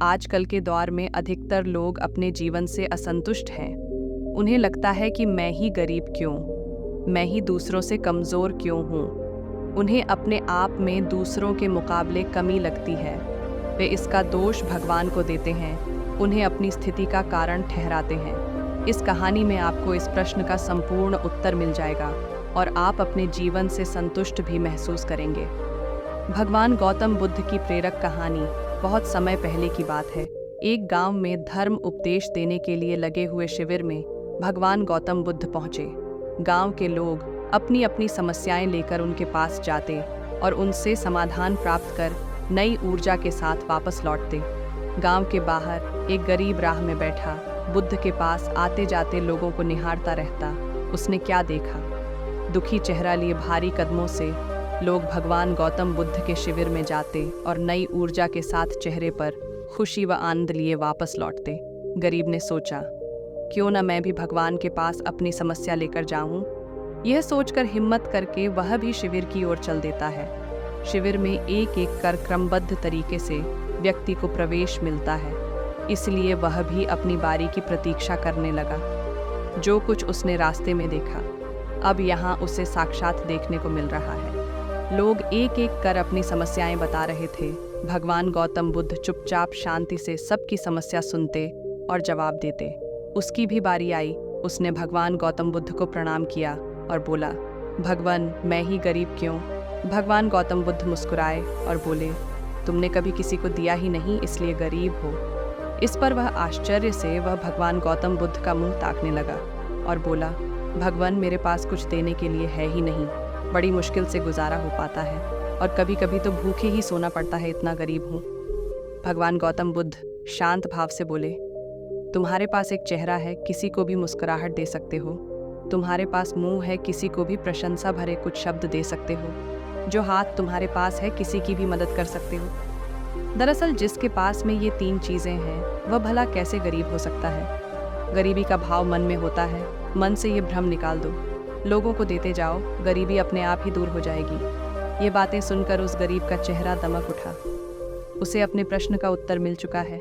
आजकल के दौर में अधिकतर लोग अपने जीवन से असंतुष्ट हैं। उन्हें लगता है कि मैं ही गरीब क्यों, मैं ही दूसरों से कमज़ोर क्यों हूँ। उन्हें अपने आप में दूसरों के मुकाबले कमी लगती है। वे इसका दोष भगवान को देते हैं, उन्हें अपनी स्थिति का कारण ठहराते हैं। इस कहानी में आपको इस प्रश्न का संपूर्ण उत्तर मिल जाएगा और आप अपने जीवन से संतुष्ट भी महसूस करेंगे। भगवान गौतम बुद्ध की प्रेरक कहानी बहुत समय पहले की बात है। एक गांव में धर्म उपदेश देने के लिए लगे हुए शिविर में भगवान गौतम बुद्ध पहुंचे। गांव के लोग अपनी अपनी समस्याएं लेकर उनके पास जाते और उनसे समाधान प्राप्त कर नई ऊर्जा के साथ वापस लौटते। गांव के बाहर एक गरीब राह में बैठा बुद्ध के पास आते जाते लोगों को निहारता रहता। उसने क्या देखा? दुखी चेहरा लिए भारी कदमों से लोग भगवान गौतम बुद्ध के शिविर में जाते और नई ऊर्जा के साथ चेहरे पर खुशी व आनंद लिए वापस लौटते। गरीब ने सोचा, क्यों न मैं भी भगवान के पास अपनी समस्या लेकर जाऊं। यह सोचकर हिम्मत करके वह भी शिविर की ओर चल देता है। शिविर में एक एक कर क्रमबद्ध तरीके से व्यक्ति को प्रवेश मिलता है, इसलिए वह भी अपनी बारी की प्रतीक्षा करने लगा। जो कुछ उसने रास्ते में देखा, अब यहाँ उसे साक्षात देखने को मिल रहा है। लोग एक एक कर अपनी समस्याएं बता रहे थे। भगवान गौतम बुद्ध चुपचाप शांति से सबकी समस्या सुनते और जवाब देते। उसकी भी बारी आई। उसने भगवान गौतम बुद्ध को प्रणाम किया और बोला, भगवान, मैं ही गरीब क्यों? भगवान गौतम बुद्ध मुस्कुराए और बोले, तुमने कभी किसी को दिया ही नहीं, इसलिए गरीब हो। इस पर वह आश्चर्य से वह भगवान गौतम बुद्ध का मुंह ताकने लगा और बोला, भगवान, मेरे पास कुछ देने के लिए है ही नहीं। बड़ी मुश्किल से गुजारा हो पाता है और कभी कभी तो भूखे ही सोना पड़ता है, इतना गरीब हूँ। भगवान गौतम बुद्ध शांत भाव से बोले, तुम्हारे पास एक चेहरा है, किसी को भी मुस्कुराहट दे सकते हो। तुम्हारे पास मुंह है, किसी को भी प्रशंसा भरे कुछ शब्द दे सकते हो। जो हाथ तुम्हारे पास है, किसी की भी मदद कर सकते हो। दरअसल जिसके पास में ये तीन चीज़ें हैं, वह भला कैसे गरीब हो सकता है? गरीबी का भाव मन में होता है। मन से ये भ्रम निकाल दो। लोगों को देते जाओ, गरीबी अपने आप ही दूर हो जाएगी। ये बातें सुनकर उस गरीब का चेहरा दमक उठा। उसे अपने प्रश्न का उत्तर मिल चुका है।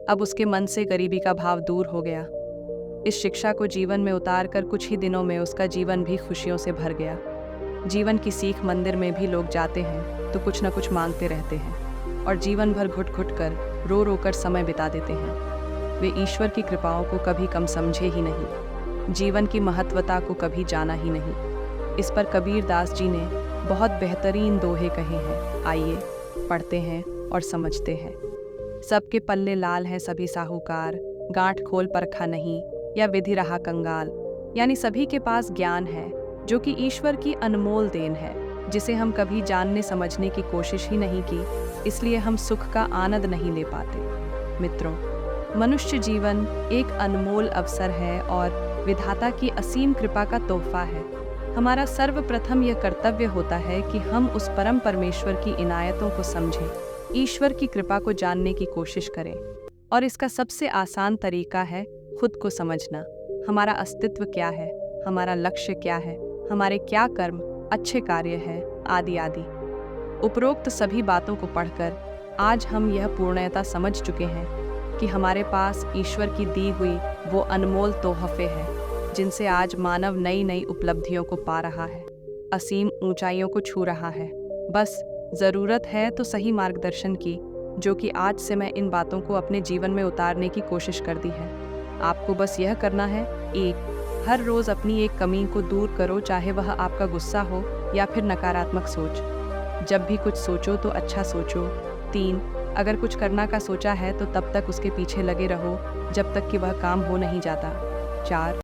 अब उसके मन से गरीबी का भाव दूर हो गया। इस शिक्षा को जीवन में उतार कर कुछ ही दिनों में उसका जीवन भी खुशियों से भर गया। जीवन की सीख मंदिर में भी लोग जाते हैं तो कुछ न कुछ मांगते रहते हैं और जीवन भर घुट घुट कर रो रो कर समय बिता देते हैं। वे ईश्वर की कृपाओं को कभी कम समझे ही नहीं, जीवन की महत्वता को कभी जाना ही नहीं। इस पर कबीर दास जी ने बहुत बेहतरीन दोहे कहे हैं। आइए पढ़ते हैं और समझते हैं। सबके पल्ले लाल हैं सभी साहूकार, गांठ खोल परखा नहीं या विधि रहा कंगाल। यानी सभी के पास ज्ञान है जो कि ईश्वर की अनमोल देन है, जिसे हम कभी जानने समझने की कोशिश ही नहीं की, इसलिए हम सुख का आनंद नहीं ले पाते। मित्रों, मनुष्य जीवन एक अनमोल अवसर है और विधाता की असीम कृपा का तोहफा है। हमारा सर्वप्रथम यह कर्तव्य होता है कि हम उस परम परमेश्वर की इनायतों को समझें, ईश्वर की कृपा को जानने की कोशिश करें। और इसका सबसे आसान तरीका है खुद को समझना। हमारा अस्तित्व क्या है, हमारा लक्ष्य क्या है, हमारे क्या कर्म, अच्छे कार्य है, आदि आदि। उपरोक्त सभी बातों को पढ़कर आज हम यह पूर्णतः समझ चुके हैं कि हमारे पास ईश्वर की दी हुई वो अनमोल तोहफे हैं जिनसे आज मानव नई नई उपलब्धियों को पा रहा है, असीम ऊंचाइयों को छू रहा है। बस ज़रूरत है तो सही मार्गदर्शन की, जो कि आज से मैं इन बातों को अपने जीवन में उतारने की कोशिश कर दी है। आपको बस यह करना है, 1, हर रोज़ अपनी एक कमी को दूर करो, चाहे वह आपका गुस्सा हो या फिर नकारात्मक सोच। जब भी कुछ सोचो तो अच्छा सोचो। 3, अगर कुछ करना का सोचा है तो तब तक उसके पीछे लगे रहो जब तक कि वह काम हो नहीं जाता। 4,